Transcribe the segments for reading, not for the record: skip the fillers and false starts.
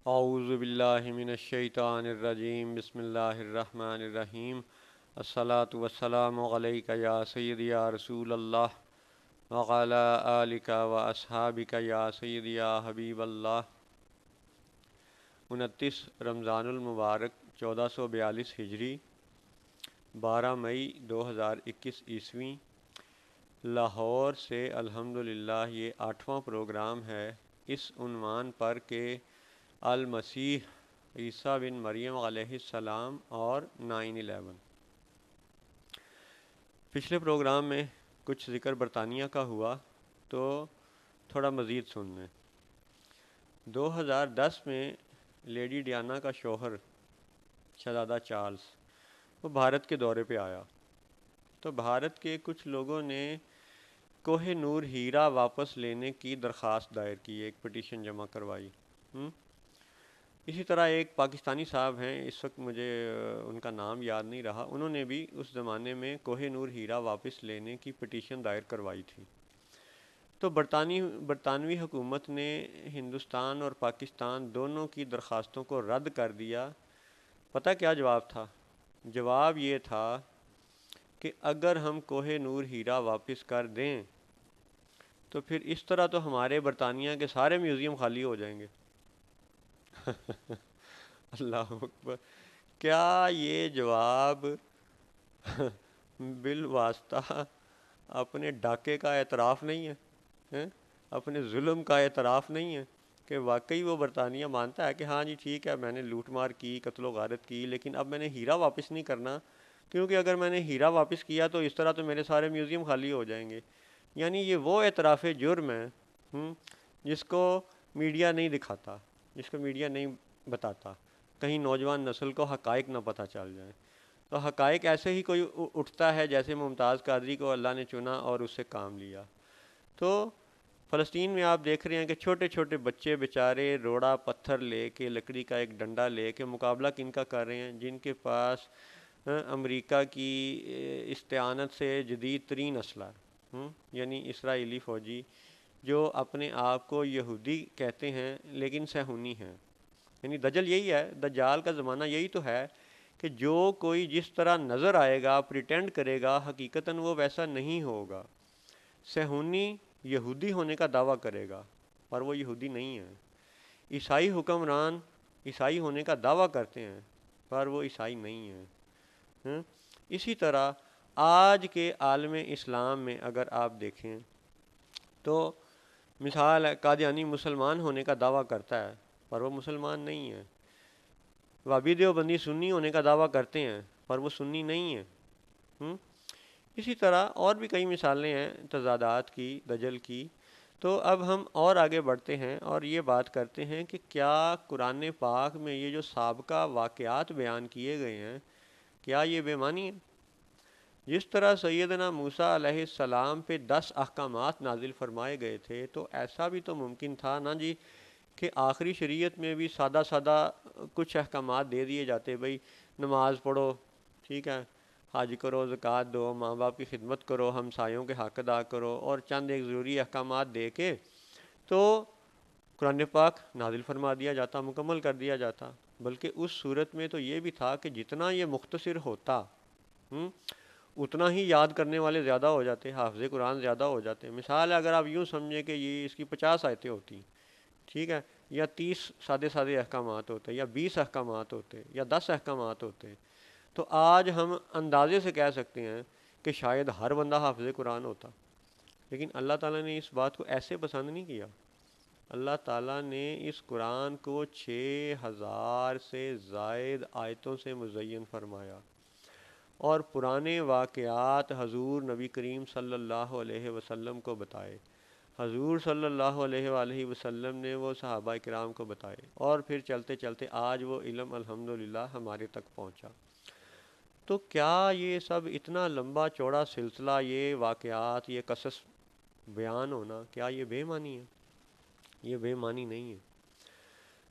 اعوذ باللہ من الشیطان الرجیم بسم اللہ الرحمن الرحیم الصلاۃ والسلام علیک یا سیدی یا رسول اللہ وعلی آلک و اصحابک یا سیدی یا حبیب اللہ۔ 29 رمضان المبارک 1442 ہجری، 12 مئی 2021 عیسوی، لاہور سے الحمدللہ یہ 8واں پروگرام ہے اس عنوان پر کہ المسیح عیسیٰ بن مریم علیہ السلام اور 9/11۔ پچھلے پروگرام میں کچھ ذکر برطانیہ کا ہوا، تو تھوڑا مزید سن لیں۔ 2010 میں لیڈی ڈیانا کا شوہر شہزادہ چارلز وہ بھارت کے دورے پہ آیا، تو بھارت کے کچھ لوگوں نے کوہ نور ہیرا واپس لینے کی درخواست دائر کی، ایک پٹیشن جمع کروائی۔ اسی طرح ایک پاکستانی صاحب ہیں، اس وقت مجھے ان کا نام یاد نہیں رہا، انہوں نے بھی اس زمانے میں کوہ نور ہیرا واپس لینے کی پٹیشن دائر کروائی تھی۔ تو برطانوی حکومت نے ہندوستان اور پاکستان دونوں کی درخواستوں کو رد کر دیا۔ پتہ کیا جواب تھا؟ جواب یہ تھا کہ اگر ہم کوہ نور ہیرا واپس کر دیں تو پھر اس طرح تو ہمارے برطانیہ کے سارے میوزیم خالی ہو جائیں گے۔ اللہ اکبر! کیا یہ جواب بالواسطہ اپنے ڈاکے کا اعتراف نہیں ہے؟ اپنے ظلم کا اعتراف نہیں ہے کہ واقعی وہ برطانیہ مانتا ہے کہ ہاں جی ٹھیک ہے، میں نے لوٹ مار کی، قتل و غارت کی، لیکن اب میں نے ہیرا واپس نہیں کرنا، کیونکہ اگر میں نے ہیرا واپس کیا تو اس طرح تو میرے سارے میوزیم خالی ہو جائیں گے۔ یعنی یہ وہ اعتراف جرم ہے جس کو میڈیا نہیں دکھاتا، جس کو میڈیا نہیں بتاتا، کہیں نوجوان نسل کو حقائق نہ پتہ چل جائیں۔ تو حقائق ایسے ہی کوئی اٹھتا ہے جیسے ممتاز قادری کو اللہ نے چنا اور اس سے کام لیا۔ تو فلسطین میں آپ دیکھ رہے ہیں کہ چھوٹے چھوٹے بچے بیچارے روڑا پتھر لے کے، لکڑی کا ایک ڈنڈا لے کے مقابلہ کن کا کر رہے ہیں؟ جن کے پاس امریکہ کی استعانت سے جدید ترین اسلحہ، یعنی اسرائیلی فوجی جو اپنے آپ کو یہودی کہتے ہیں لیکن صہیونی ہیں۔ یعنی دجل یہی ہے، دجال کا زمانہ یہی تو ہے کہ جو کوئی جس طرح نظر آئے گا، پریٹینڈ کرے گا، حقیقتاً وہ ویسا نہیں ہوگا۔ صہیونی یہودی ہونے کا دعویٰ کرے گا پر وہ یہودی نہیں ہے۔ عیسائی حکمران عیسائی ہونے کا دعویٰ کرتے ہیں پر وہ عیسائی نہیں ہیں۔ اسی طرح آج کے عالم اسلام میں اگر آپ دیکھیں تو مثال ہے، قادیانی مسلمان ہونے کا دعویٰ کرتا ہے پر وہ مسلمان نہیں ہے۔ وہابی دیوبندی سنی ہونے کا دعویٰ کرتے ہیں پر وہ سنی نہیں ہے۔ اسی طرح اور بھی کئی مثالیں ہیں تضادات کی، دجل کی۔ تو اب ہم اور آگے بڑھتے ہیں اور یہ بات کرتے ہیں کہ کیا قرآن پاک میں یہ جو سابقہ واقعات بیان کیے گئے ہیں، کیا یہ بے معنی ہے؟ جس طرح سیدنا موسیٰ علیہ السلام پہ 10 احکامات نازل فرمائے گئے تھے، تو ایسا بھی تو ممکن تھا نا جی کہ آخری شریعت میں بھی سادہ سادہ کچھ احکامات دے دیے جاتے، بھئی نماز پڑھو، ٹھیک ہے، حج کرو، زکوٰۃ دو، ماں باپ کی خدمت کرو، ہمسایوں کے حق ادا کرو، اور چند ایک ضروری احکامات دے کے تو قرآن پاک نازل فرما دیا جاتا، مکمل کر دیا جاتا۔ بلکہ اس صورت میں تو یہ بھی تھا کہ جتنا یہ مختصر ہوتا اتنا ہی یاد کرنے والے زیادہ ہو جاتے، حافظ قرآن زیادہ ہو جاتے۔ مثال ہے، اگر آپ یوں سمجھیں کہ یہ اس کی 50 آیتیں ہوتی، ٹھیک ہے، یا 30 سادے سادے احکامات ہوتے، یا 20 احکامات ہوتے، یا 10 احکامات ہوتے، تو آج ہم اندازے سے کہہ سکتے ہیں کہ شاید ہر بندہ حافظ قرآن ہوتا۔ لیکن اللہ تعالیٰ نے اس بات کو ایسے پسند نہیں کیا۔ اللہ تعالیٰ نے اس قرآن کو 6000 سے زائد آیتوں سے مزین فرمایا، اور پرانے واقعات حضور نبی کریم صلی اللہ علیہ وسلم کو بتائے، حضور صلی اللہ علیہ وآلہ وسلم نے وہ صحابہ کرام کو بتائے، اور پھر چلتے چلتے آج وہ علم الحمدللہ ہمارے تک پہنچا۔ تو کیا یہ سب اتنا لمبا چوڑا سلسلہ، یہ واقعات، یہ قصص بیان ہونا، کیا یہ بے معنی ہے؟ یہ بے معنی نہیں ہے۔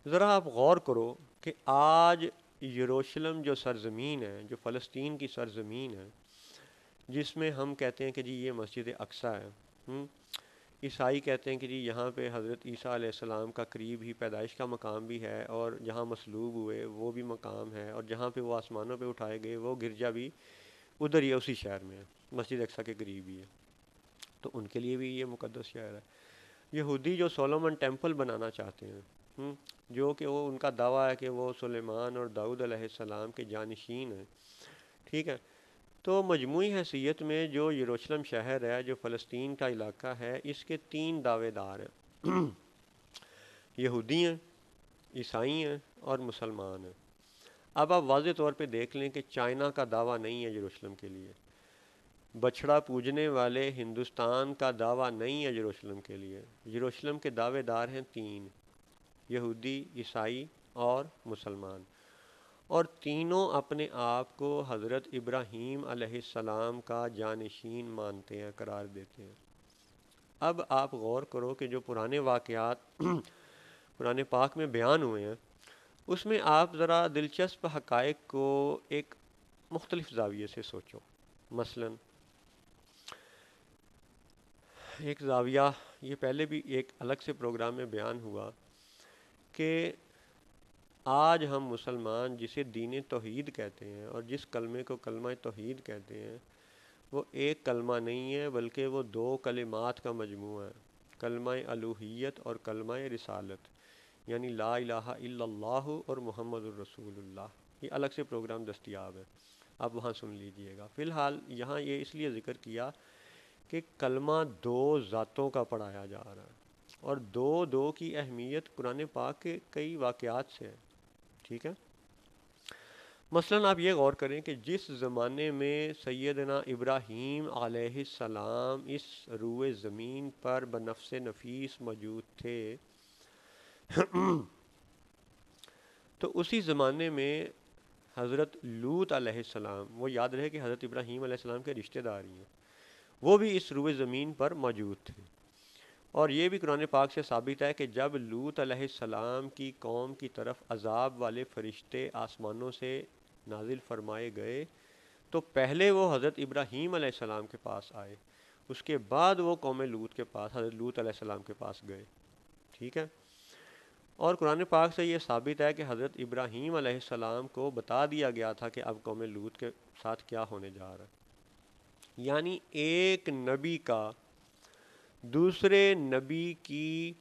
ذرا آپ غور کرو کہ آج یروشلم جو سرزمین ہے، جو فلسطین کی سرزمین ہے، جس میں ہم کہتے ہیں کہ جی یہ مسجد اقصیٰ ہے، عیسائی کہتے ہیں کہ جی یہاں پہ حضرت عیسیٰ علیہ السلام کا قریب ہی پیدائش کا مقام بھی ہے، اور جہاں مصلوب ہوئے وہ بھی مقام ہے، اور جہاں پہ وہ آسمانوں پہ اٹھائے گئے وہ گرجا بھی ادھر ہی ہے، اسی شہر میں ہے، مسجد اقصیٰ کے قریب ہی ہے، تو ان کے لیے بھی یہ مقدس شہر ہے۔ یہودی جو سولومن ٹیمپل بنانا چاہتے ہیں، جو کہ وہ ان کا دعویٰ ہے کہ وہ سلیمان اور داؤد علیہ السلام کے جانشین ہیں، ٹھیک ہے، تو مجموعی حیثیت میں جو یروشلم شہر ہے، جو فلسطین کا علاقہ ہے، اس کے تین دعوے دار ہیں، یہودی ہیں، عیسائی ہیں اور مسلمان ہیں۔ اب آپ واضح طور پہ دیکھ لیں کہ چائنا کا دعویٰ نہیں ہے یروشلم کے لیے، بچھڑا پوجنے والے ہندوستان کا دعویٰ نہیں ہے یروشلم کے لیے۔ یروشلم کے دعوے دار ہیں تین، یہودی، عیسائی اور مسلمان، اور تینوں اپنے آپ کو حضرت ابراہیم علیہ السلام کا جانشین مانتے ہیں، قرار دیتے ہیں۔ اب آپ غور کرو کہ جو پرانے واقعات قرآن پاک میں بیان ہوئے ہیں، اس میں آپ ذرا دلچسپ حقائق کو ایک مختلف زاویے سے سوچو۔ مثلا ایک زاویہ، یہ پہلے بھی ایک الگ سے پروگرام میں بیان ہوا کہ آج ہم مسلمان جسے دین توحید کہتے ہیں اور جس کلمے کو کلمہ توحید کہتے ہیں، وہ ایک کلمہ نہیں ہے بلکہ وہ دو کلمات کا مجموعہ ہے، کلمہ الوہیت اور کلمہ رسالت، یعنی لا الہ الا اللہ اور محمد الرسول اللہ۔ یہ الگ سے پروگرام دستیاب ہے، آپ وہاں سن لیجئے گا۔ فی الحال یہاں یہ اس لیے ذکر کیا کہ کلمہ دو ذاتوں کا پڑھایا جا رہا ہے، اور دو کی اہمیت قرآن پاک کے کئی واقعات سے ہے، ٹھیک ہے۔ مثلا آپ یہ غور کریں کہ جس زمانے میں سیدنا ابراہیم علیہ السلام اس روئے زمین پر بنفس نفیس موجود تھے، تو اسی زمانے میں حضرت لوط علیہ السلام، وہ یاد رہے کہ حضرت ابراہیم علیہ السلام کے رشتہ دار ہیں، وہ بھی اس روئے زمین پر موجود تھے، اور یہ بھی قرآن پاک سے ثابت ہے کہ جب لوط علیہ السلام کی قوم کی طرف عذاب والے فرشتے آسمانوں سے نازل فرمائے گئے تو پہلے وہ حضرت ابراہیم علیہ السلام کے پاس آئے، اس کے بعد وہ قوم لوط کے پاس، حضرت لوط علیہ السلام کے پاس گئے، ٹھیک ہے۔ اور قرآن پاک سے یہ ثابت ہے کہ حضرت ابراہیم علیہ السلام کو بتا دیا گیا تھا کہ اب قوم لوط کے ساتھ کیا ہونے جا رہا ہے، یعنی ایک نبی کا دوسرے نبی کی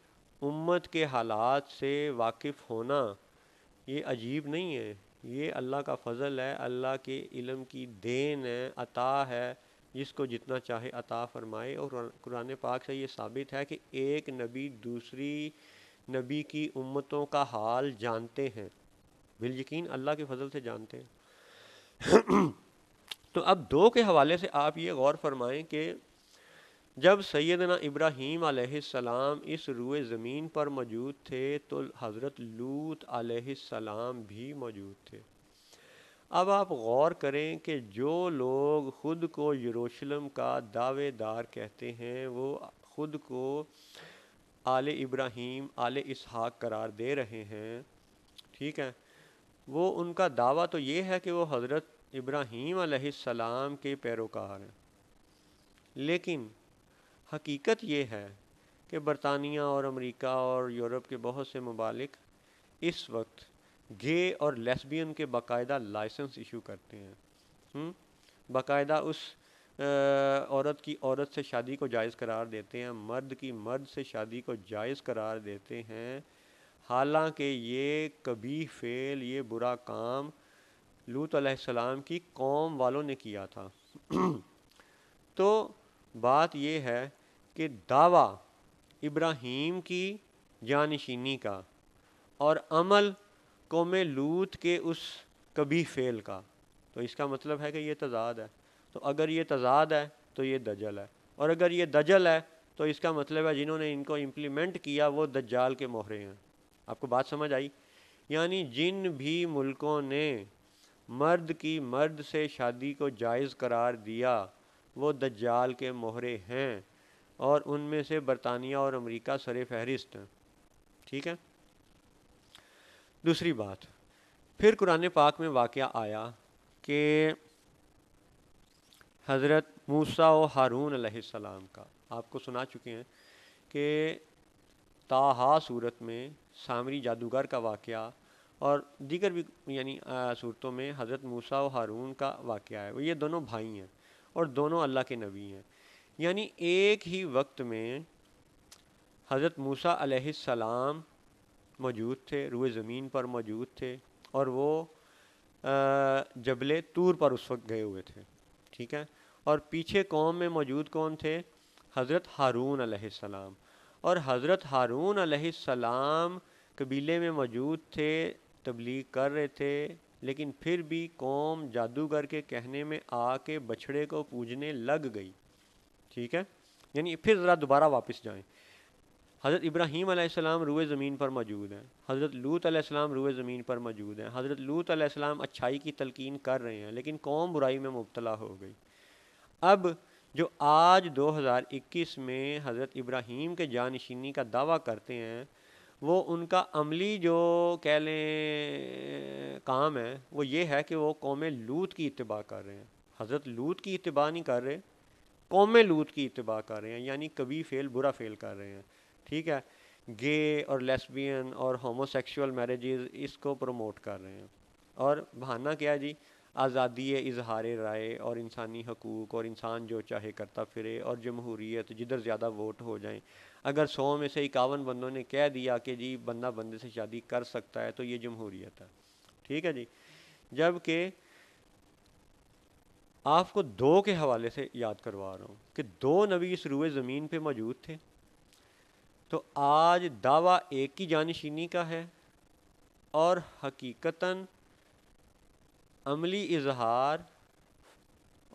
امت کے حالات سے واقف ہونا یہ عجیب نہیں ہے، یہ اللہ کا فضل ہے، اللہ کے علم کی دین ہے، عطا ہے، جس کو جتنا چاہے عطا فرمائے۔ اور قرآن پاک سے یہ ثابت ہے کہ ایک نبی دوسری نبی کی امتوں کا حال جانتے ہیں، بالیقین اللہ کے فضل سے جانتے ہیں۔ تو اب دو کے حوالے سے آپ یہ غور فرمائیں کہ جب سیدنا ابراہیم علیہ السلام اس روئے زمین پر موجود تھے تو حضرت لوط علیہ السلام بھی موجود تھے۔ اب آپ غور کریں کہ جو لوگ خود کو یروشلم کا دعوے دار کہتے ہیں، وہ خود کو آل ابراہیم، آل اسحاق قرار دے رہے ہیں، ٹھیک ہے، وہ ان کا دعویٰ تو یہ ہے کہ وہ حضرت ابراہیم علیہ السلام کے پیروکار ہیں، لیکن حقیقت یہ ہے کہ برطانیہ اور امریکہ اور یورپ کے بہت سے ممالک اس وقت گے اور لیسبین کے باقاعدہ لائسنس ایشو کرتے ہیں، باقاعدہ اس عورت کی عورت سے شادی کو جائز قرار دیتے ہیں، مرد کی مرد سے شادی کو جائز قرار دیتے ہیں، حالانکہ یہ قبیح فعل، یہ برا کام لوط علیہ السلام کی قوم والوں نے کیا تھا۔ تو بات یہ ہے کہ دعویٰ ابراہیم کی جانشینی کا اور عمل قوم لوط کے اس قبیح فعل کا، تو اس کا مطلب ہے کہ یہ تضاد ہے، تو اگر یہ تضاد ہے تو یہ دجل ہے، اور اگر یہ دجل ہے تو اس کا مطلب ہے جنہوں نے ان کو امپلیمنٹ کیا وہ دجال کے مہرے ہیں۔ آپ کو بات سمجھ آئی؟ یعنی جن بھی ملکوں نے مرد کی مرد سے شادی کو جائز قرار دیا وہ دجال کے مہرے ہیں، اور ان میں سے برطانیہ اور امریکہ سر فہرست ہیں، ٹھیک ہے۔ دوسری بات، پھر قرآن پاک میں واقعہ آیا کہ حضرت موسیٰ و ہارون علیہ السلام کا، آپ کو سنا چکے ہیں کہ تاہا صورت میں سامری جادوگر کا واقعہ اور دیگر بھی یعنی صورتوں میں حضرت موسیٰ و ہارون کا واقعہ ہے. وہ یہ دونوں بھائی ہیں اور دونوں اللہ کے نبی ہیں. یعنی ایک ہی وقت میں حضرت موسیٰ علیہ السلام موجود تھے، روئے زمین پر موجود تھے، اور وہ جبل طور پر اس وقت گئے ہوئے تھے. ٹھیک ہے. اور پیچھے قوم میں موجود کون تھے؟ حضرت ہارون علیہ السلام. اور حضرت ہارون علیہ السلام قبیلے میں موجود تھے، تبلیغ کر رہے تھے، لیکن پھر بھی قوم جادوگر کے کہنے میں آ کے بچھڑے کو پوجنے لگ گئی. ٹھیک ہے. یعنی پھر ذرا دوبارہ واپس جائیں. حضرت ابراہیم علیہ السلام روئے زمین پر موجود ہیں، حضرت لوط علیہ السلام روئے زمین پر موجود ہیں. حضرت لوط علیہ السلام اچھائی کی تلقین کر رہے ہیں، لیکن قوم برائی میں مبتلا ہو گئی. اب جو آج 2021 میں حضرت ابراہیم کے جانشینی کا دعویٰ کرتے ہیں، وہ ان کا عملی جو کہہ لیں کام ہے وہ یہ ہے کہ وہ قوم لوط کی اتباع کر رہے ہیں. حضرت لوط کی اتباع نہیں کر رہے، قوم لوط کی اتباع کر رہے ہیں، یعنی کبھی فعل برا فعل کر رہے ہیں. ٹھیک ہے. گے اور لیسبین اور ہومو سیکشول میرجز اس کو پروموٹ کر رہے ہیں. اور بہانہ کیا ہے جی؟ آزادی اظہار رائے اور انسانی حقوق اور انسان جو چاہے کرتا پھرے اور جمہوریت، جدھر زیادہ ووٹ ہو جائیں. اگر 100 میں سے 51 بندوں نے کہہ دیا کہ جی بندہ بندے سے شادی کر سکتا ہے تو یہ جمہوریت ہے. ٹھیک ہے جی. جبکہ آپ کو 2 کے حوالے سے یاد کروا رہا ہوں کہ 2 نبی اس روئے زمین پہ موجود تھے. تو آج دعویٰ ایک کی جانشینی کا ہے اور حقیقتاً عملی اظہار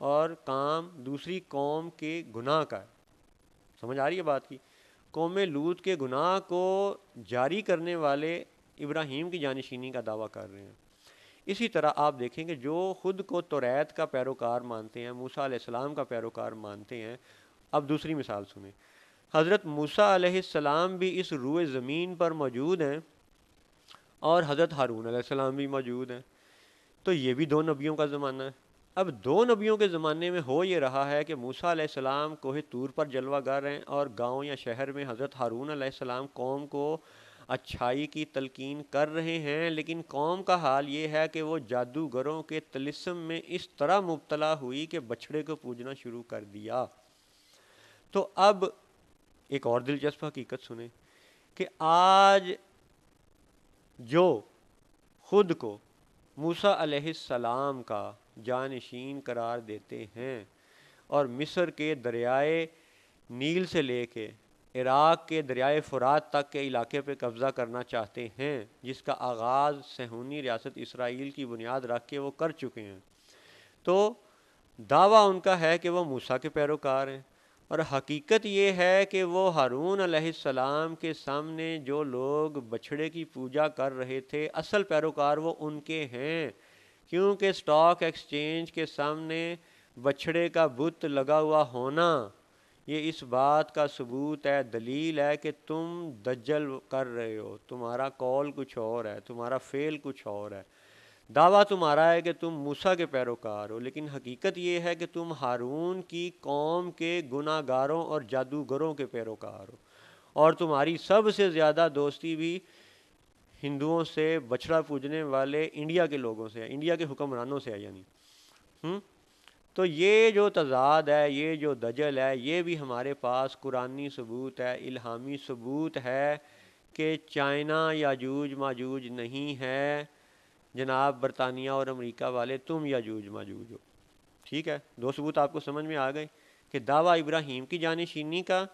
اور کام دوسری قوم کے گناہ کا ہے. سمجھ آ رہی ہے بات کی؟ قوم لوط کے گناہ کو جاری کرنے والے ابراہیم کی جانشینی کا دعویٰ کر رہے ہیں. اسی طرح آپ دیکھیں کہ جو خود کو توریت کا پیروکار مانتے ہیں، موسیٰ علیہ السلام کا پیروکار مانتے ہیں. اب دوسری مثال سنیں. حضرت موسیٰ علیہ السلام بھی اس روئے زمین پر موجود ہیں اور حضرت ہارون علیہ السلام بھی موجود ہیں. تو یہ بھی 2 نبیوں کا زمانہ ہے. اب 2 نبیوں کے زمانے میں ہو یہ رہا ہے کہ موسیٰ علیہ السلام کوہ طور پر جلوہ گر ہیں اور گاؤں یا شہر میں حضرت ہارون علیہ السلام قوم کو اچھائی کی تلقین کر رہے ہیں، لیکن قوم کا حال یہ ہے کہ وہ جادوگروں کے طلسم میں اس طرح مبتلا ہوئی کہ بچھڑے کو پوجنا شروع کر دیا. تو اب ایک اور دلچسپ حقیقت سنیں کہ آج جو خود کو موسیٰ علیہ السلام کا جانشین قرار دیتے ہیں اور مصر کے دریائے نیل سے لے کے عراق کے دریائے فرات تک کے علاقے پہ قبضہ کرنا چاہتے ہیں، جس کا آغاز صہیونی ریاست اسرائیل کی بنیاد رکھ کے وہ کر چکے ہیں، تو دعویٰ ان کا ہے کہ وہ موسیٰ کے پیروکار ہیں. اور حقیقت یہ ہے کہ وہ ہارون علیہ السلام کے سامنے جو لوگ بچھڑے کی پوجا کر رہے تھے، اصل پیروکار وہ ان کے ہیں، کیونکہ سٹاک ایکسچینج کے سامنے بچھڑے کا بت لگا ہوا ہونا یہ اس بات کا ثبوت ہے، دلیل ہے کہ تم دجل کر رہے ہو. تمہارا قول کچھ اور ہے، تمہارا فعل کچھ اور ہے. دعویٰ تمہارا ہے کہ تم موسیٰ کے پیروکار ہو، لیکن حقیقت یہ ہے کہ تم ہارون کی قوم کے گناہ گاروں اور جادوگروں کے پیروکار ہو. اور تمہاری سب سے زیادہ دوستی بھی ہندوؤں سے، بچڑا پوجنے والے انڈیا کے لوگوں سے ہے، انڈیا کے حکمرانوں سے ہے. یعنی تو یہ جو تضاد ہے، یہ جو دجل ہے، یہ بھی ہمارے پاس قرآنی ثبوت ہے، الہامی ثبوت ہے کہ چائنا یاجوج ماجوج نہیں ہے جناب برطانیہ اور امریکہ والے، تم یاجوج ماجوج ہو. ٹھیک ہے. 2 ثبوت آپ کو سمجھ میں آ گئے کہ دعویٰ ابراہیم کی جانشینی کا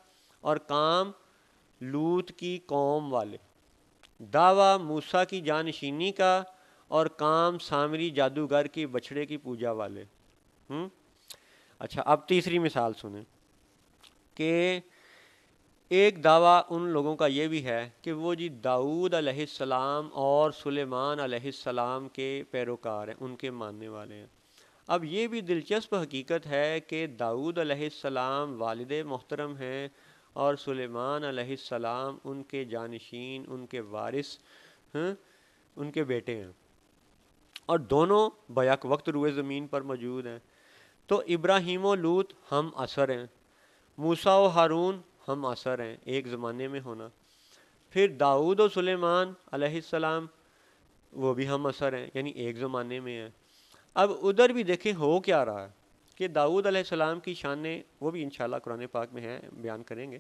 اور کام لوط کی قوم والے، دعویٰ موسیٰ کی جانشینی کا اور کام سامری جادوگر کی بچھڑے کی پوجا والے. اچھا، اب تیسری مثال سنیں کہ ایک دعویٰ ان لوگوں کا یہ بھی ہے کہ وہ جی داؤد علیہ السلام اور سلیمان علیہ السلام کے پیروکار ہیں، ان کے ماننے والے ہیں. اب یہ بھی دلچسپ حقیقت ہے کہ داؤد علیہ السلام والد محترم ہیں اور سلیمان علیہ السلام ان کے جانشین، ان کے وارث، ان کے بیٹے ہیں، اور دونوں بیک وقت روئے زمین پر موجود ہیں. تو ابراہیم و لوط ہم عصر ہیں، موسیٰ و ہارون ہم عصر ہیں، ایک زمانے میں ہونا۔ پھر داؤد و سلیمان علیہ السلام، وہ بھی ہم عصر ہیں، یعنی ایک زمانے میں ہیں۔ اب ادھر بھی دیکھیں ہو کیا رہا ہے کہ داؤد علیہ السلام کی شانیں وہ بھی انشاءاللہ قرآن پاک میں ہیں، بیان کریں گے۔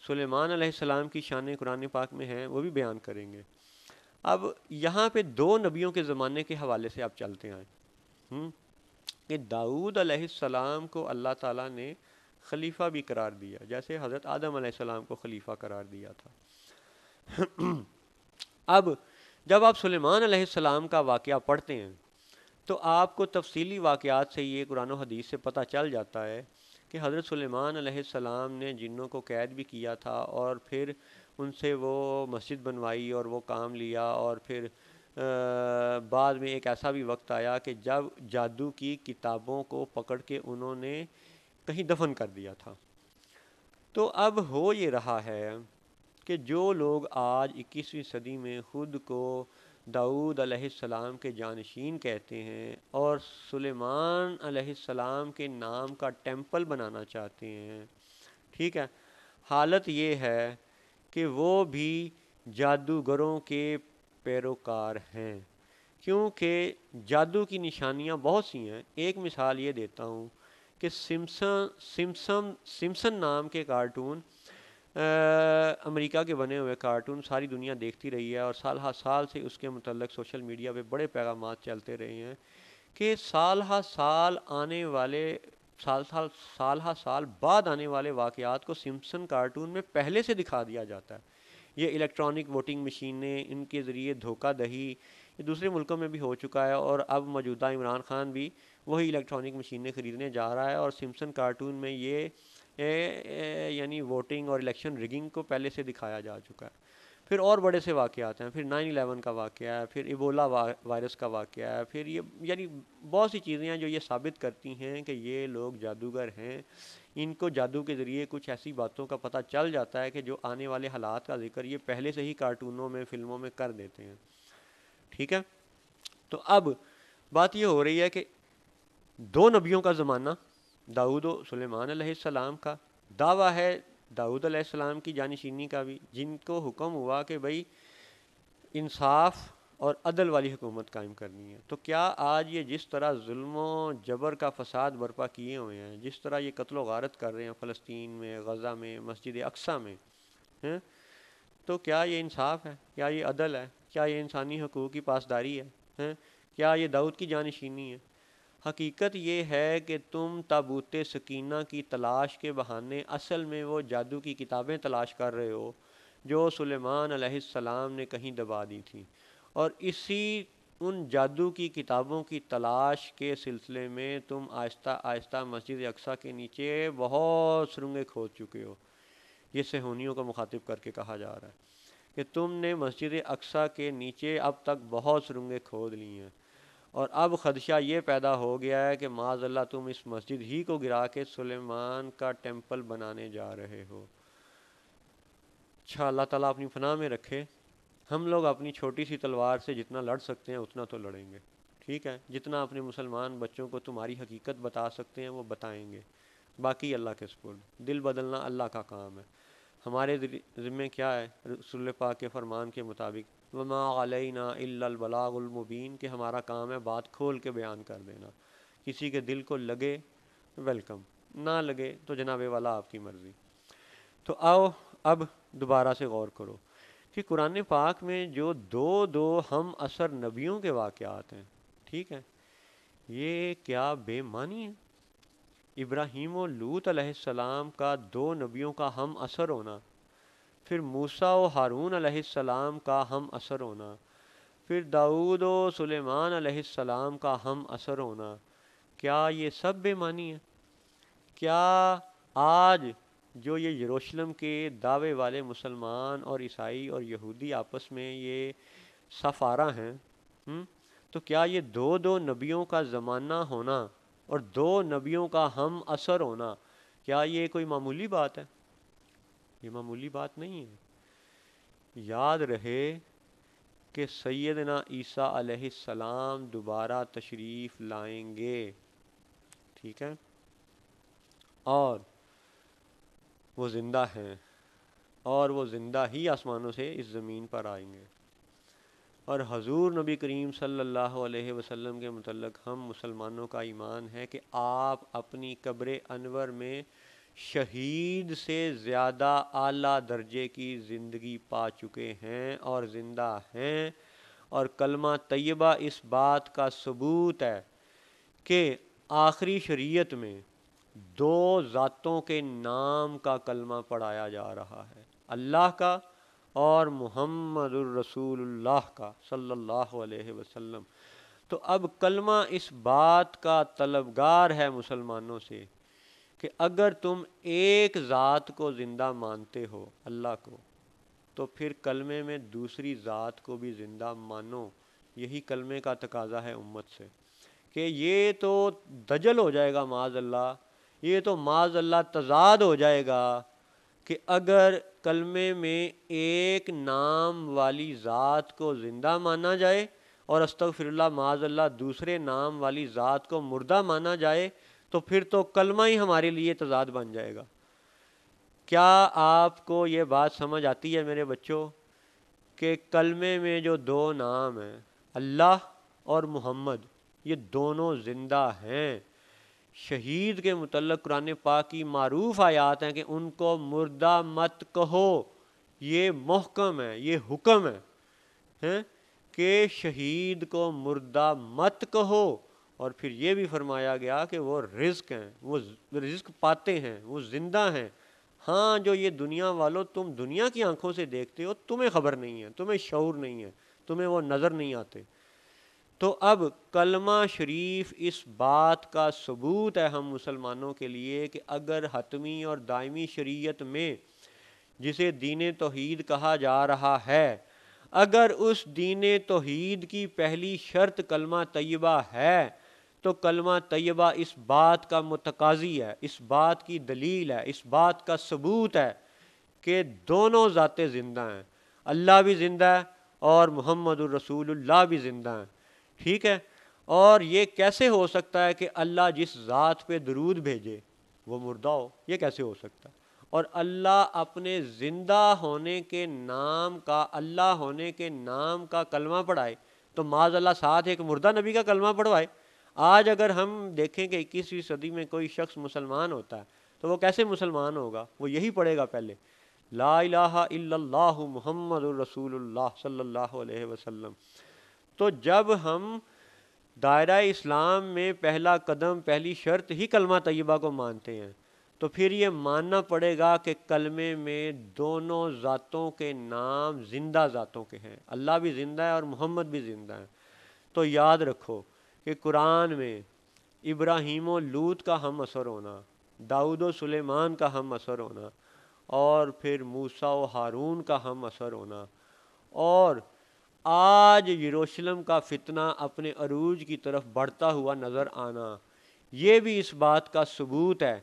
سلیمان علیہ السلام کی شانیں قرآن پاک میں ہیں، وہ بھی بیان کریں گے۔ اب یہاں پہ دو نبیوں کے زمانے کے حوالے سے آپ چلتے ہیں کہ داؤد علیہ السلام کو اللہ تعالیٰ نے خلیفہ بھی قرار دیا، جیسے حضرت آدم علیہ السلام کو خلیفہ قرار دیا تھا۔ اب جب آپ سلیمان علیہ السلام کا واقعہ پڑھتے ہیں تو آپ کو تفصیلی واقعات سے یہ قرآن و حدیث سے پتہ چل جاتا ہے کہ حضرت سلیمان علیہ السلام نے جنوں کو قید بھی کیا تھا، اور پھر ان سے وہ مسجد بنوائی اور وہ کام لیا، اور پھر بعد میں ایک ایسا بھی وقت آیا کہ جب جادو کی کتابوں کو پکڑ کے انہوں نے کہیں دفن کر دیا تھا۔ تو اب ہو یہ رہا ہے کہ جو لوگ آج 21ویں صدی میں خود کو داؤد علیہ السلام کے جانشین کہتے ہیں اور سلیمان علیہ السلام کے نام کا ٹیمپل بنانا چاہتے ہیں، ٹھیک ہے، حالت یہ ہے کہ وہ بھی جادوگروں کے پیروکار ہیں، کیونکہ جادو کی نشانیاں بہت سی ہیں۔ ایک مثال یہ دیتا ہوں کہ سمسن نام کے کارٹون، امریکہ کے بنے ہوئے کارٹون ساری دنیا دیکھتی رہی ہے، اور سال ہر سال سے اس کے متعلق سوشل میڈیا پہ بڑے پیغامات چلتے رہے ہیں کہ سال ہر سال آنے والے سال ہر سال بعد آنے والے واقعات کو سمسن کارٹون میں پہلے سے دکھا دیا جاتا ہے۔ یہ الیکٹرانک ووٹنگ مشینیں، ان کے ذریعے دھوکہ دہی، یہ دوسرے ملکوں میں بھی ہو چکا ہے، اور اب موجودہ عمران خان بھی وہی الیکٹرانک مشینیں خریدنے جا رہا ہے، اور سمسن کارٹون میں یہ یعنی ووٹنگ اور الیکشن ریگنگ کو پہلے سے دکھایا جا چکا ہے۔ پھر اور بڑے سے واقعات ہیں، پھر 9/11 کا واقعہ ہے، پھر ایبولا وائرس کا واقعہ ہے، پھر یہ یعنی بہت سی چیزیں ہیں جو یہ ثابت کرتی ہیں کہ یہ لوگ جادوگر ہیں۔ ان کو جادو کے ذریعے کچھ ایسی باتوں کا پتہ چل جاتا ہے کہ جو آنے والے حالات کا ذکر یہ پہلے سے ہی کارٹونوں میں، فلموں میں کر دیتے ہیں، ٹھیک ہے۔ تو اب بات یہ ہو رہی ہے کہ دو نبیوں کا زمانہ، داؤد و سلیمان علیہ السلام کا دعویٰ ہے، داؤد علیہ السلام کی جانشینی کا بھی، جن کو حکم ہوا کہ بھئی انصاف اور عدل والی حکومت قائم کرنی ہے۔ تو کیا آج یہ جس طرح ظلم و جبر کا فساد برپا کیے ہوئے ہیں، جس طرح یہ قتل و غارت کر رہے ہیں فلسطین میں، غزہ میں، مسجد اقصیٰ میں، تو کیا یہ انصاف ہے؟ کیا یہ عدل ہے؟ کیا یہ انسانی حقوق کی پاسداری ہے؟ کیا یہ داؤد کی جانشینی ہے؟ حقیقت یہ ہے کہ تم تابوت سکینہ کی تلاش کے بہانے اصل میں وہ جادو کی کتابیں تلاش کر رہے ہو جو سلیمان علیہ السلام نے کہیں دبا دی تھیں، اور ان جادو کی کتابوں کی تلاش کے سلسلے میں تم آہستہ آہستہ مسجد اقصیٰ کے نیچے بہت سرنگیں کھود چکے ہو۔ یہ صہیونیوں کو مخاطب کر کے کہا جا رہا ہے کہ تم نے مسجد اقصیٰ کے نیچے اب تک بہت سرنگیں کھود لی ہیں، اور اب خدشہ یہ پیدا ہو گیا ہے کہ معاذ اللہ تم اس مسجد ہی کو گرا کے سلیمان کا ٹیمپل بنانے جا رہے ہو۔ اچھا، اللہ تعالیٰ اپنی پناہ میں رکھے۔ ہم لوگ اپنی چھوٹی سی تلوار سے جتنا لڑ سکتے ہیں اتنا تو لڑیں گے، ٹھیک ہے، جتنا اپنے مسلمان بچوں کو تمہاری حقیقت بتا سکتے ہیں وہ بتائیں گے، باقی اللہ کے سپرد۔ دل بدلنا اللہ کا کام ہے، ہمارے ذمہ کیا ہے؟ رسول پاک کے فرمان کے مطابق وما علینا الا البلاغ المبین، کہ ہمارا کام ہے بات کھول کے بیان کر دینا۔ کسی کے دل کو لگے ویلکم، نہ لگے تو جناب والا آپ کی مرضی۔ تو آؤ اب دوبارہ سے غور کرو کہ قرآن پاک میں جو دو ہم عصر نبیوں کے واقعات ہیں، ٹھیک ہے، یہ کیا بے معنی ہے؟ ابراہیم و لوط علیہ السلام کا دو نبیوں کا ہم عصر ہونا، پھر موسیٰ و ہارون علیہ السلام کا ہم عصر ہونا، پھر داؤد و سلیمان علیہ السلام کا ہم عصر ہونا، کیا یہ سب بے معنی ہے؟ کیا آج جو یہ یروشلم کے دعوے والے مسلمان اور عیسائی اور یہودی آپس میں یہ سفارہ ہیں، تو کیا یہ دو نبیوں کا زمانہ ہونا اور دو نبیوں کا ہم عصر ہونا، کیا یہ کوئی معمولی بات ہے؟ یہ معمولی بات نہیں ہے۔ یاد رہے کہ سیدنا عیسیٰ علیہ السلام دوبارہ تشریف لائیں گے، ٹھیک ہے، اور وہ زندہ ہیں، اور وہ زندہ ہی آسمانوں سے اس زمین پر آئیں گے۔ اور حضور نبی کریم صلی اللہ علیہ وسلم کے متعلق ہم مسلمانوں کا ایمان ہے کہ آپ اپنی قبر انور میں شہید سے زیادہ اعلیٰ درجے کی زندگی پا چکے ہیں اور زندہ ہیں، اور کلمہ طیبہ اس بات کا ثبوت ہے کہ آخری شریعت میں دو ذاتوں کے نام کا کلمہ پڑھایا جا رہا ہے، اللہ کا اور محمد الرسول اللہ کا صلی اللہ علیہ وسلم۔ تو اب کلمہ اس بات کا طلبگار ہے مسلمانوں سے کہ اگر تم ایک ذات کو زندہ مانتے ہو، اللہ کو، تو پھر کلمے میں دوسری ذات کو بھی زندہ مانو۔ یہی کلمے کا تقاضا ہے امت سے، کہ یہ تو دجل ہو جائے گا معاذ اللہ، یہ تو معاذ اللہ تضاد ہو جائے گا کہ اگر کلمے میں ایک نام والی ذات کو زندہ مانا جائے اور استغفر اللہ معاذ اللہ دوسرے نام والی ذات کو مردہ مانا جائے، تو پھر تو کلمہ ہی ہمارے لیے تضاد بن جائے گا۔ کیا آپ کو یہ بات سمجھ آتی ہے میرے بچوں کہ کلمے میں جو دو نام ہیں، اللہ اور محمد، یہ دونوں زندہ ہیں؟ شہید کے متعلق قرآن پاک کی معروف آیات ہیں کہ ان کو مردہ مت کہو، یہ محکم ہے، یہ حکم ہے کہ شہید کو مردہ مت کہو۔ اور پھر یہ بھی فرمایا گیا کہ وہ رزق ہیں، وہ رزق پاتے ہیں، وہ زندہ ہیں۔ ہاں جو یہ دنیا والوں تم دنیا کی آنکھوں سے دیکھتے ہو، تمہیں خبر نہیں ہے، تمہیں شعور نہیں ہے، تمہیں وہ نظر نہیں آتے۔ تو اب کلمہ شریف اس بات کا ثبوت ہے ہم مسلمانوں کے لیے کہ اگر حتمی اور دائمی شریعت میں جسے دین توحید کہا جا رہا ہے، اگر اس دین توحید کی پہلی شرط کلمہ طیبہ ہے، تو کلمہ طیبہ اس بات کا متقاضی ہے، اس بات کی دلیل ہے، اس بات کا ثبوت ہے کہ دونوں ذاتیں زندہ ہیں، اللہ بھی زندہ ہے اور محمد الرسول اللہ بھی زندہ ہیں۔ ٹھیک ہے؟ اور یہ کیسے ہو سکتا ہے کہ اللہ جس ذات پہ درود بھیجے وہ مردہ ہو؟ یہ کیسے ہو سکتا ہے؟ اور اللہ اپنے زندہ ہونے کے نام کا، اللہ ہونے کے نام کا کلمہ پڑھائے، تو معاذ اللہ ساتھ ایک مردہ نبی کا کلمہ پڑھوائے۔ آج اگر ہم دیکھیں کہ 21ویں صدی میں کوئی شخص مسلمان ہوتا ہے تو وہ کیسے مسلمان ہوگا؟ وہ یہی پڑھے گا پہلے، لا الہ الا اللہ محمد الرسول اللہ صلی اللہ علیہ وسلم۔ تو جب ہم دائرہ اسلام میں پہلا قدم، پہلی شرط ہی کلمہ طیبہ کو مانتے ہیں، تو پھر یہ ماننا پڑے گا کہ کلمے میں دونوں ذاتوں کے نام زندہ ذاتوں کے ہیں، اللہ بھی زندہ ہے اور محمد بھی زندہ ہے۔ تو یاد رکھو کہ قرآن میں ابراہیم و لوط کا ہم اثر ہونا، داؤد و سلیمان کا ہم اثر ہونا، اور پھر موسیٰ و ہارون کا ہم اثر ہونا، اور آج یروشلم کا فتنہ اپنے عروج کی طرف بڑھتا ہوا نظر آنا، یہ بھی اس بات کا ثبوت ہے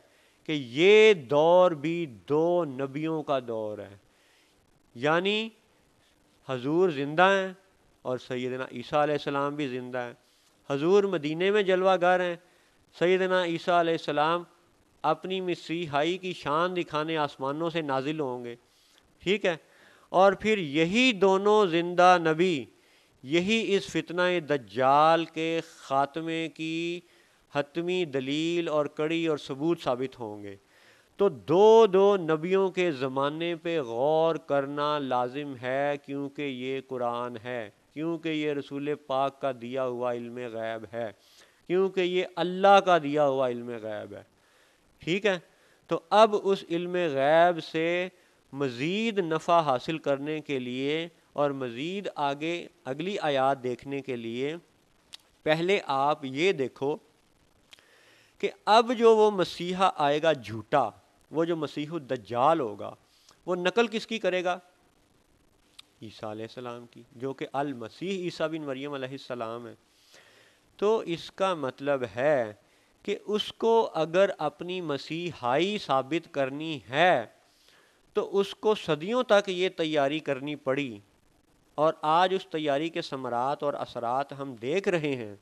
کہ یہ دور بھی دو نبیوں کا دور ہے، یعنی حضور زندہ ہیں اور سیدنا عیسیٰ علیہ السلام بھی زندہ ہیں۔ حضور مدینے میں جلوہ گر ہیں، سیدنا عیسیٰ علیہ السلام اپنی مسیحائی کی شان دکھانے آسمانوں سے نازل ہوں گے۔ ٹھیک ہے؟ اور پھر یہی دونوں زندہ نبی، یہی اس فتنہ دجال کے خاتمے کی حتمی دلیل اور کڑی اور ثبوت ثابت ہوں گے۔ تو دو نبیوں کے زمانے پہ غور کرنا لازم ہے، کیونکہ یہ قرآن ہے، کیونکہ یہ رسول پاک کا دیا ہوا علم غیب ہے، کیونکہ یہ اللہ کا دیا ہوا علم غیب ہے۔ ٹھیک ہے؟ تو اب اس علم غیب سے مزید نفع حاصل کرنے کے لیے اور مزید آگے اگلی آیات دیکھنے کے لیے پہلے آپ یہ دیکھو کہ اب جو وہ مسیحا آئے گا جھوٹا، وہ جو مسیح الدجال ہوگا، وہ نقل کس کی کرے گا؟ عیسیٰ علیہ السلام کی، جو کہ المسیح عیسیٰ بن مریم علیہ السلام ہے۔ تو اس کا مطلب ہے کہ اس کو اگر اپنی مسیحائی ثابت کرنی ہے تو اس کو صدیوں تک یہ تیاری کرنی پڑی، اور آج اس تیاری کے ثمرات اور اثرات ہم دیکھ رہے ہیں۔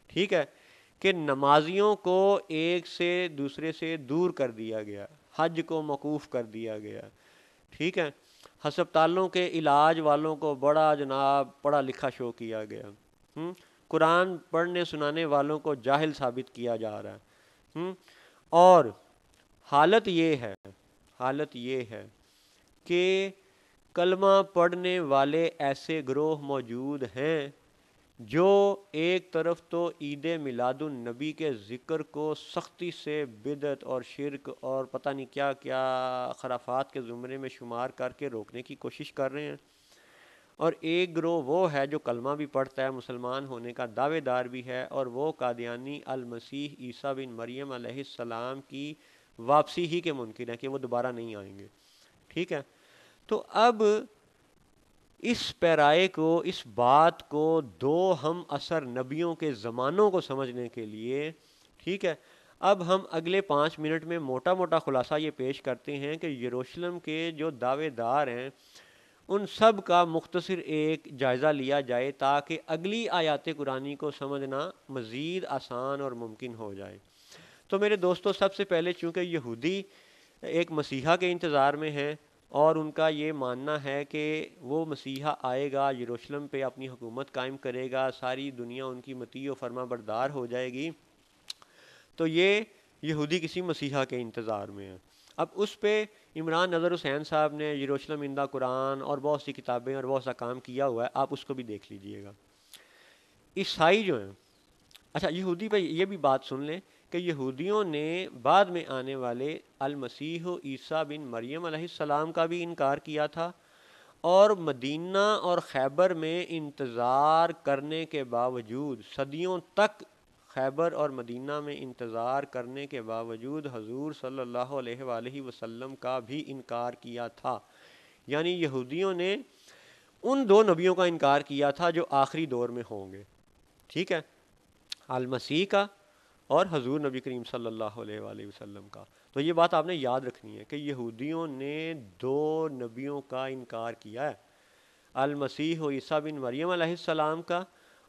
ٹھیک ہے؟ کہ نمازیوں کو ایک سے دوسرے سے دور کر دیا گیا، حج کو موقوف کر دیا گیا، ٹھیک ہے، ہسپتالوں کے علاج والوں کو بڑا جناب پڑھا لکھا شو کیا گیا، قرآن پڑھنے سنانے والوں کو جاہل ثابت کیا جا رہا ہے، اور حالت یہ ہے کہ کلمہ پڑھنے والے ایسے گروہ موجود ہیں جو ایک طرف تو عید میلاد النبی کے ذکر کو سختی سے بدعت اور شرک اور پتہ نہیں کیا کیا خرافات کے زمرے میں شمار کر کے روکنے کی کوشش کر رہے ہیں، اور ایک گروہ وہ ہے جو کلمہ بھی پڑھتا ہے، مسلمان ہونے کا دعوے دار بھی ہے، اور وہ قادیانی المسیح عیسیٰ بن مریم علیہ السلام کی واپسی ہی کے منکر ہیں کہ وہ دوبارہ نہیں آئیں گے، ٹھیک ہے۔ تو اب اس پیرائے کو، اس بات کو دو ہم عصر نبیوں کے زمانوں کو سمجھنے کے لیے، ٹھیک ہے، اب ہم اگلے 5 منٹ میں موٹا موٹا خلاصہ یہ پیش کرتے ہیں کہ یروشلم کے جو دعوے دار ہیں ان سب کا مختصر ایک جائزہ لیا جائے تاکہ اگلی آیات قرآنی کو سمجھنا مزید آسان اور ممکن ہو جائے۔ تو میرے دوستو، سب سے پہلے چونکہ یہودی ایک مسیحا کے انتظار میں ہیں اور ان کا یہ ماننا ہے کہ وہ مسیحا آئے گا، یروشلم پہ اپنی حکومت قائم کرے گا، ساری دنیا ان کی مطیع و فرما بردار ہو جائے گی، تو یہ یہودی کسی مسیحا کے انتظار میں ہیں۔ اب اس پہ عمران نظر حسین صاحب نے یروشلم ان دا قرآن اور بہت سی کتابیں اور بہت سا کام کیا ہوا ہے، آپ اس کو بھی دیکھ لیجئے گا۔ عیسائی جو ہیں، اچھا یہودی پہ یہ بھی بات سن لیں کہ یہودیوں نے بعد میں آنے والے المسیح عیسیٰ بن مریم علیہ السلام کا بھی انکار کیا تھا، اور مدینہ اور خیبر میں انتظار کرنے کے باوجود، صدیوں تک خیبر اور مدینہ میں انتظار کرنے کے باوجود حضور صلی اللہ علیہ وآلہ وسلم کا بھی انکار کیا تھا۔ یعنی یہودیوں نے ان دو نبیوں کا انکار کیا تھا جو آخری دور میں ہوں گے، ٹھیک ہے، المسیح کا اور حضور نبی کریم صلی اللہ علیہ وآلہ وسلم کا۔ تو یہ بات آپ نے یاد رکھنی ہے کہ یہودیوں نے دو نبیوں کا انکار کیا ہے، المسیح و عیسیٰ بن مریم علیہ السلام کا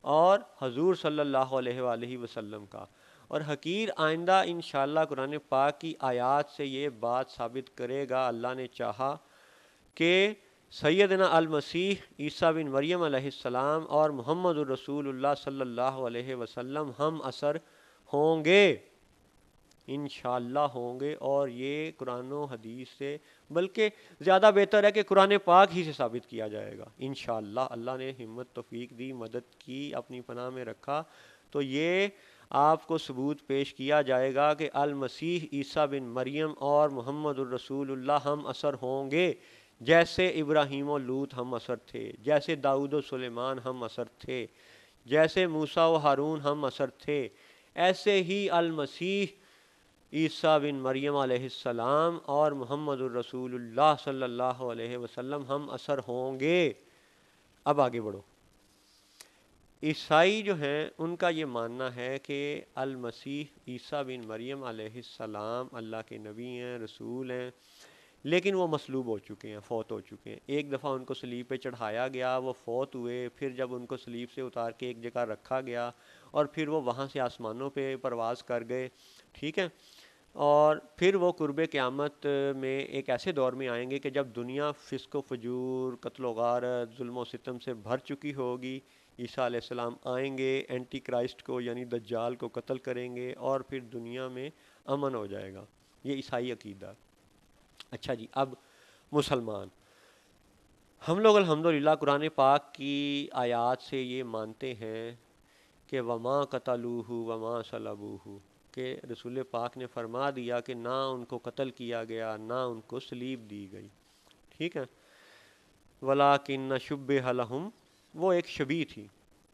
اور حضور صلی اللہ علیہ وآلہ وسلم کا، اور حقیر آئندہ انشاءاللہ قرآن پاک کی آیات سے یہ بات ثابت کرے گا، اللہ نے چاہا، کہ سیدنا المسیح عیسیٰ بن مریم علیہ السلام اور محمد الرسول اللہ صلی اللہ علیہ وسلم ہم عصر ہوں گے، انشاءاللہ ہوں گے، اور یہ قرآن و حدیث سے، بلکہ زیادہ بہتر ہے کہ قرآن پاک ہی سے ثابت کیا جائے گا انشاءاللہ۔ اللہ نے ہمت توفیق دی، مدد کی، اپنی پناہ میں رکھا، تو یہ آپ کو ثبوت پیش کیا جائے گا کہ المسیح عیسیٰ بن مریم اور محمد الرسول اللہ ہم عصر ہوں گے، جیسے ابراہیم و لوط ہم عصر تھے، جیسے داؤد و سلیمان ہم عصر تھے، جیسے موسیٰ و ہارون ہم عصر تھے، ایسے ہی المسیح عیسیٰ بن مریم علیہ السلام اور محمد الرسول اللہ صلی اللہ علیہ وسلم ہم عصر ہوں گے۔ اب آگے بڑھو۔ عیسائی جو ہیں ان کا یہ ماننا ہے کہ المسیح عیسیٰ بن مریم علیہ السلام اللہ کے نبی ہیں، رسول ہیں، لیکن وہ مصلوب ہو چکے ہیں، فوت ہو چکے ہیں۔ ایک دفعہ ان کو صلیب پہ چڑھایا گیا، وہ فوت ہوئے، پھر جب ان کو صلیب سے اتار کے ایک جگہ رکھا گیا اور پھر وہ وہاں سے آسمانوں پہ پرواز کر گئے، ٹھیک ہے، اور پھر وہ قرب قیامت میں ایک ایسے دور میں آئیں گے کہ جب دنیا فسق و فجور، قتل و غارت، ظلم و ستم سے بھر چکی ہوگی، عیسیٰ علیہ السلام آئیں گے، اینٹی کرائسٹ کو یعنی دجال کو قتل کریں گے، اور پھر دنیا میں امن ہو جائے گا۔ یہ عیسائی عقیدہ۔ اچھا جی، اب مسلمان، ہم لوگ الحمدللہ قرآن پاک کی آیات سے یہ مانتے ہیں کہ وما قتلوہ وما صلبوہ، کہ رسول پاک نے فرما دیا کہ نہ ان کو قتل کیا گیا، نہ ان کو صلیب دی گئی، ٹھیک ہے، ولیکن شبہ لہم، وہ ایک شبیہ تھی،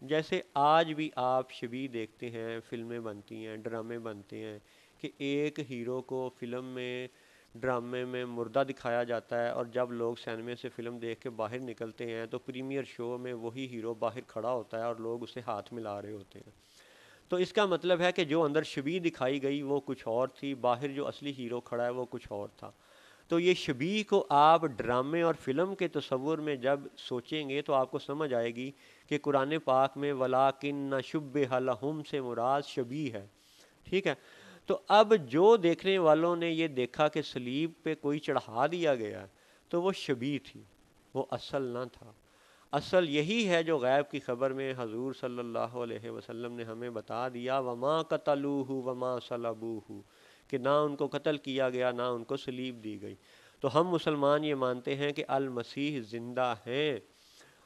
جیسے آج بھی آپ شبیہ دیکھتے ہیں، فلمیں بنتی ہیں، ڈرامے بنتے ہیں کہ ایک ہیرو کو فلم میں، ڈرامے میں مردہ دکھایا جاتا ہے، اور جب لوگ سینمے سے فلم دیکھ کے باہر نکلتے ہیں تو پریمیئر شو میں وہی ہیرو باہر کھڑا ہوتا ہے اور لوگ اسے ہاتھ ملا رہے ہوتے ہیں۔ تو اس کا مطلب ہے کہ جو اندر شبیہ دکھائی گئی وہ کچھ اور تھی، باہر جو اصلی ہیرو کھڑا ہے وہ کچھ اور تھا۔ تو یہ شبیہ کو آپ ڈرامے اور فلم کے تصور میں جب سوچیں گے تو آپ کو سمجھ آئے گی کہ قرآن پاک میں ولیکن شبہ لہم سے مراد شبیہ ہے، ٹھیک ہے۔ تو اب جو دیکھنے والوں نے یہ دیکھا کہ صلیب پہ کوئی چڑھا دیا گیا تو وہ شبیہ تھی، وہ اصل نہ تھا۔ اصل یہی ہے جو غیب کی خبر میں حضور صلی اللہ علیہ وسلم نے ہمیں بتا دیا، وما قتلوہ وما صلبوہ، کہ نہ ان کو قتل کیا گیا نہ ان کو صلیب دی گئی۔ تو ہم مسلمان یہ مانتے ہیں کہ المسیح زندہ ہیں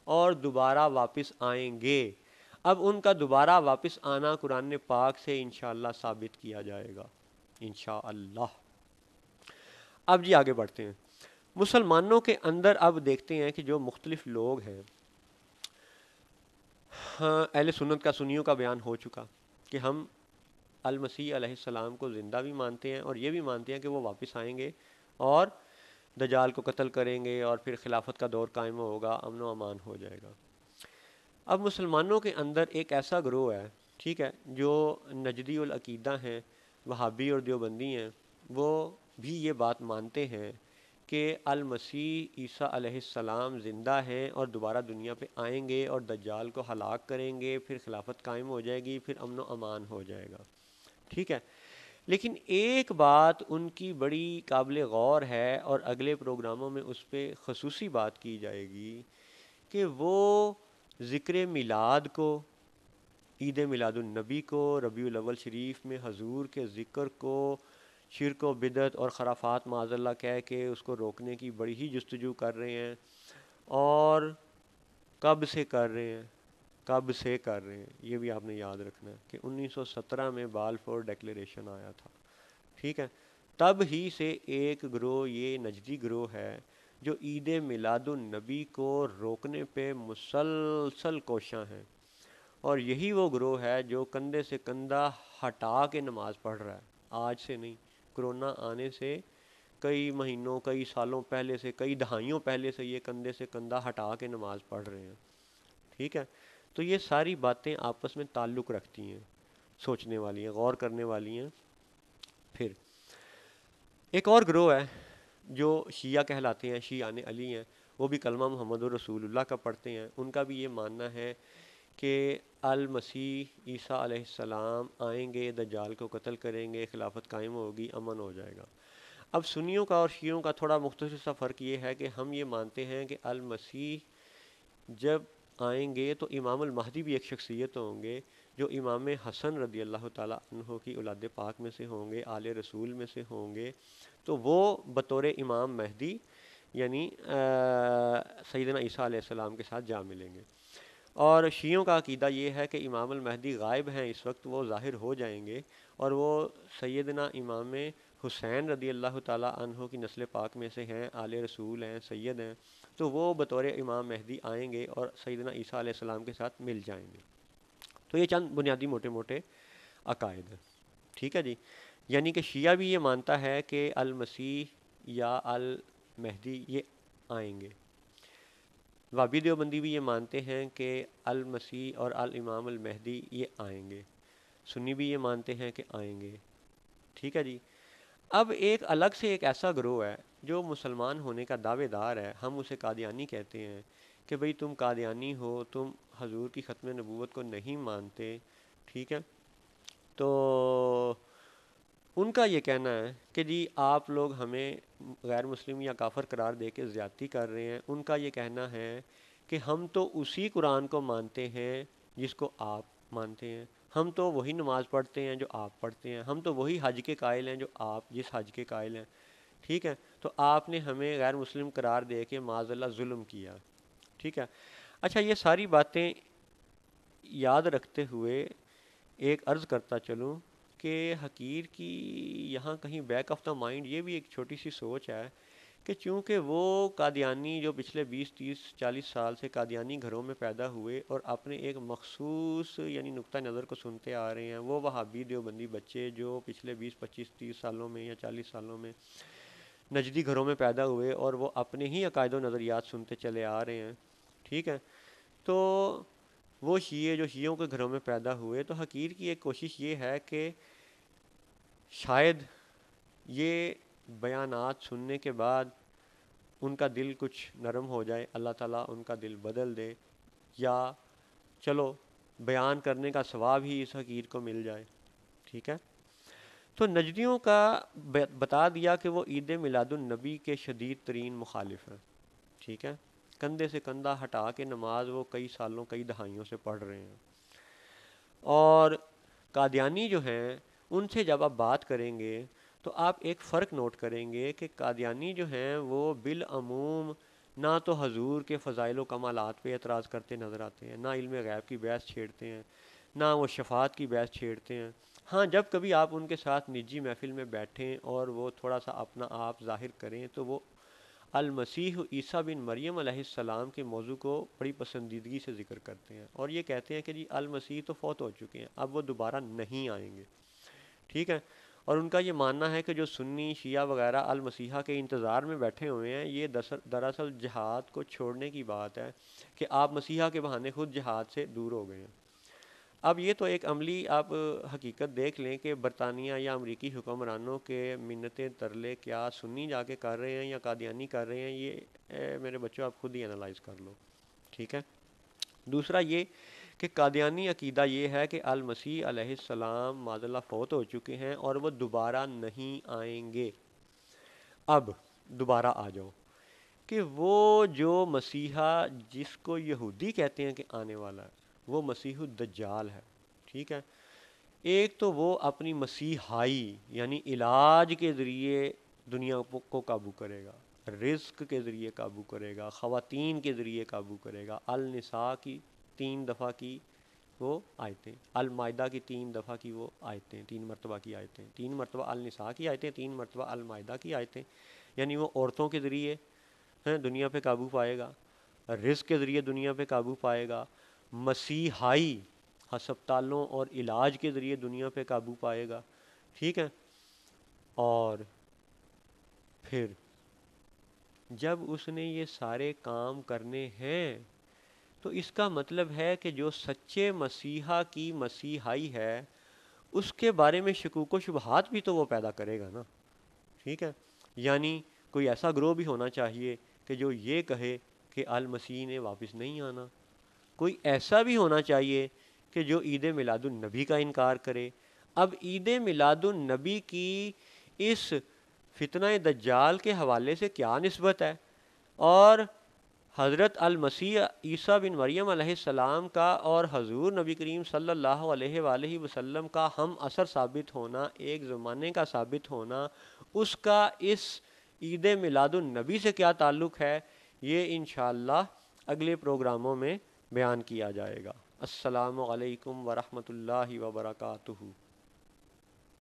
اور دوبارہ واپس آئیں گے۔ اب ان کا دوبارہ واپس آنا قرآن پاک سے انشاءاللہ ثابت کیا جائے گا انشاءاللہ۔ اب جی آگے بڑھتے ہیں۔ مسلمانوں کے اندر اب دیکھتے ہیں کہ جو مختلف لوگ ہیں، ہاں اہل سنت کا، سنیوں کا بیان ہو چکا کہ ہم المسیح علیہ السلام کو زندہ بھی مانتے ہیں اور یہ بھی مانتے ہیں کہ وہ واپس آئیں گے اور دجال کو قتل کریں گے اور پھر خلافت کا دور قائم ہوگا، امن و امان ہو جائے گا۔ اب مسلمانوں کے اندر ایک ایسا گروہ ہے، ٹھیک ہے، جو نجدی العقیدہ ہیں، وہابی اور دیوبندی ہیں، وہ بھی یہ بات مانتے ہیں کہ المسیح عیسیٰ علیہ السلام زندہ ہیں اور دوبارہ دنیا پہ آئیں گے اور دجال کو ہلاک کریں گے، پھر خلافت قائم ہو جائے گی، پھر امن و امان ہو جائے گا، ٹھیک ہے۔ لیکن ایک بات ان کی بڑی قابل غور ہے اور اگلے پروگراموں میں اس پہ خصوصی بات کی جائے گی کہ وہ ذکر میلاد کو، عید میلاد النبی کو، ربیع الاول شریف میں حضور کے ذکر کو شرک و بدعت اور خرافات معاذ اللہ کہہ کے اس کو روکنے کی بڑی ہی جستجو کر رہے ہیں، اور کب سے کر رہے ہیں، کب سے کر رہے ہیں، یہ بھی آپ نے یاد رکھنا ہے کہ 1917 میں بالفور ڈیکلیریشن آیا تھا، ٹھیک ہے۔ تب ہی سے ایک گروہ، یہ نجدی گروہ ہے، جو عید میلاد النبی کو روکنے پہ مسلسل کوشاں ہیں، اور یہی وہ گروہ ہے جو کندھے سے کندھا ہٹا کے نماز پڑھ رہا ہے، آج سے نہیں، کرونا آنے سے کئی مہینوں، کئی سالوں پہلے سے، کئی دہائیوں پہلے سے یہ کندھے سے کندھا ہٹا کے نماز پڑھ رہے ہیں، ٹھیک ہے۔ تو یہ ساری باتیں آپس میں تعلق رکھتی ہیں، سوچنے والی ہیں، غور کرنے والی ہیں۔ پھر ایک اور گروہ ہے جو شیعہ کہلاتے ہیں، شیعان علی ہیں، وہ بھی کلمہ محمد الرسول اللہ کا پڑھتے ہیں۔ ان کا بھی یہ ماننا ہے کہ المسیح عیسیٰ علیہ السلام آئیں گے، دجال کو قتل کریں گے، خلافت قائم ہوگی، امن ہو جائے گا۔ اب سنیوں کا اور شیعوں کا تھوڑا مختصر سا فرق یہ ہے کہ ہم یہ مانتے ہیں کہ المسیح جب آئیں گے تو امام المہدی بھی ایک شخصیت ہوں گے جو امام حسن رضی اللہ تعالیٰ عنہ کی اولاد پاک میں سے ہوں گے، آل رسول میں سے ہوں گے، تو وہ بطور امام مہدی یعنی سیدنا عیسیٰ علیہ السلام کے ساتھ جا ملیں گے۔ اور شیعوں کا عقیدہ یہ ہے کہ امام المہدی غائب ہیں اس وقت، وہ ظاہر ہو جائیں گے اور وہ سیدنا امام حسین رضی اللہ تعالیٰ عنہ کی نسل پاک میں سے ہیں، آل رسول ہیں، سید ہیں، تو وہ بطور امام مہدی آئیں گے اور سیدنا عیسیٰ علیہ السلام کے ساتھ مل جائیں گے۔ تو یہ چند بنیادی موٹے موٹے عقائد ہیں، ٹھیک ہے جی۔ یعنی کہ شیعہ بھی یہ مانتا ہے کہ المسیح یا المہدی یہ آئیں گے، وہابی دیوبندی بھی یہ مانتے ہیں کہ المسیح اور الامام المہدی یہ آئیں گے، سنی بھی یہ مانتے ہیں کہ آئیں گے، ٹھیک ہے جی۔ اب ایک الگ سے ایک ایسا گروہ ہے جو مسلمان ہونے کا دعوے دار ہے، ہم اسے قادیانی کہتے ہیں، کہ بھئی تم قادیانی ہو، تم حضور کی ختم نبوت کو نہیں مانتے، ٹھیک ہے۔ تو ان کا یہ کہنا ہے کہ جی آپ لوگ ہمیں غیر مسلم یا کافر قرار دے کے زیادتی کر رہے ہیں۔ ان کا یہ کہنا ہے کہ ہم تو اسی قرآن کو مانتے ہیں جس کو آپ مانتے ہیں، ہم تو وہی نماز پڑھتے ہیں جو آپ پڑھتے ہیں، ہم تو وہی حج کے قائل ہیں جو آپ جس حج کے قائل ہیں، ٹھیک ہے۔ تو آپ نے ہمیں غیر مسلم قرار دے کے معاذ اللہ ظلم کیا، ٹھیک ہے۔ اچھا یہ ساری باتیں یاد رکھتے ہوئے ایک عرض کرتا چلوں کہ حقیر کی یہاں کہیں بیک آف دا مائنڈ یہ بھی ایک چھوٹی سی سوچ ہے کہ چونکہ وہ قادیانی جو پچھلے 20 30 40 سال سے قادیانی گھروں میں پیدا ہوئے اور اپنے ایک مخصوص یعنی نقطہ نظر کو سنتے آ رہے ہیں، وہ وہابی دیوبندی بچے جو پچھلے 20 25 30 سالوں میں یا 40 سالوں میں نجدی گھروں میں پیدا ہوئے اور وہ اپنے ہی عقائد و نظریات سنتے چلے آ رہے ہیں، ٹھیک ہے۔ تو وہ شیعہ جو شیعوں کے گھروں میں پیدا ہوئے، تو حقیر کی ایک کوشش یہ ہے کہ شاید یہ بیانات سننے کے بعد ان کا دل کچھ نرم ہو جائے، اللہ تعالیٰ ان کا دل بدل دے، یا چلو بیان کرنے کا ثواب ہی اس حقیر کو مل جائے، ٹھیک ہے۔ تو نجدیوں کا بتا دیا کہ وہ عید میلاد النبی کے شدید ترین مخالف ہیں، ٹھیک ہے، کندھے سے کندھا ہٹا کے نماز وہ کئی سالوں کئی دہائیوں سے پڑھ رہے ہیں۔ اور قادیانی جو ہیں ان سے جب آپ بات کریں گے تو آپ ایک فرق نوٹ کریں گے کہ قادیانی جو ہیں وہ بالعموم نہ تو حضور کے فضائل و کمالات پہ اعتراض کرتے نظر آتے ہیں، نہ علم غیب کی بحث چھیڑتے ہیں، نہ وہ شفاعت کی بحث چھیڑتے ہیں۔ ہاں جب کبھی آپ ان کے ساتھ نجی محفل میں بیٹھیں اور وہ تھوڑا سا اپنا آپ ظاہر کریں تو وہ المسیح عیسیٰ بن مریم علیہ السلام کے موضوع کو بڑی پسندیدگی سے ذکر کرتے ہیں، اور یہ کہتے ہیں کہ جی المسیح تو فوت ہو چکے ہیں، اب وہ دوبارہ نہیں آئیں گے، ٹھیک ہے۔ اور ان کا یہ ماننا ہے کہ جو سنی شیعہ وغیرہ المسیحا کے انتظار میں بیٹھے ہوئے ہیں، یہ دراصل جہاد کو چھوڑنے کی بات ہے کہ آپ مسیحا کے بہانے خود جہاد سے دور ہو گئے ہیں۔ اب یہ تو ایک عملی آپ حقیقت دیکھ لیں کہ برطانیہ یا امریکی حکمرانوں کے منتیں ترلے کیا سنی جا کے کر رہے ہیں یا قادیانی کر رہے ہیں، یہ میرے بچوں آپ خود ہی انالائز کر لو، ٹھیک ہے۔ دوسرا یہ کہ قادیانی عقیدہ یہ ہے کہ المسیح علیہ السلام معاذ اللہ فوت ہو چکے ہیں اور وہ دوبارہ نہیں آئیں گے۔ اب دوبارہ آ جاؤ کہ وہ جو مسیحا جس کو یہودی کہتے ہیں کہ آنے والا ہے وہ مسیح الدجال ہے، ٹھیک ہے۔ ایک تو وہ اپنی مسیحائی یعنی علاج کے ذریعے دنیا کو قابو کرے گا، رزق کے ذریعے قابو کرے گا، خواتین کے ذریعے قابو کرے گا۔ النساء کی 3 دفعہ کی وہ آیتیں، المائدہ کی 3 دفعہ کی وہ آیتیں، 3 مرتبہ کی آیتیں، 3 مرتبہ النساء کی آیتیں، 3 مرتبہ المائدہ کی آیتیں، یعنی وہ عورتوں کے ذریعے دنیا پہ قابو پائے گا، رزق کے ذریعے دنیا پہ قابو پائے گا، مسیحائی ہسپتالوں اور علاج کے ذریعے دنیا پہ قابو پائے گا، ٹھیک ہے۔ اور پھر جب اس نے یہ سارے کام کرنے ہیں تو اس کا مطلب ہے کہ جو سچے مسیحا کی مسیحائی ہے اس کے بارے میں شکوک و شبہات بھی تو وہ پیدا کرے گا نا، ٹھیک ہے۔ یعنی کوئی ایسا گروہ بھی ہونا چاہیے کہ جو یہ کہے کہ المسیح نے واپس نہیں آنا، کوئی ایسا بھی ہونا چاہیے کہ جو عید میلاد النبی کا انکار کرے۔ اب عید میلاد النبی کی اس فتنہ دجال کے حوالے سے کیا نسبت ہے، اور حضرت المسیح عیسیٰ بن مریم علیہ السلام کا اور حضور نبی کریم صلی اللہ علیہ وآلہ وسلم کا ہم اثر ثابت ہونا، ایک زمانے کا ثابت ہونا، اس کا اس عید میلاد النبی سے کیا تعلق ہے، یہ انشاءاللہ اگلے پروگراموں میں بیان کیا جائے گا۔ السلام علیکم ورحمۃ اللہ وبرکاتہ۔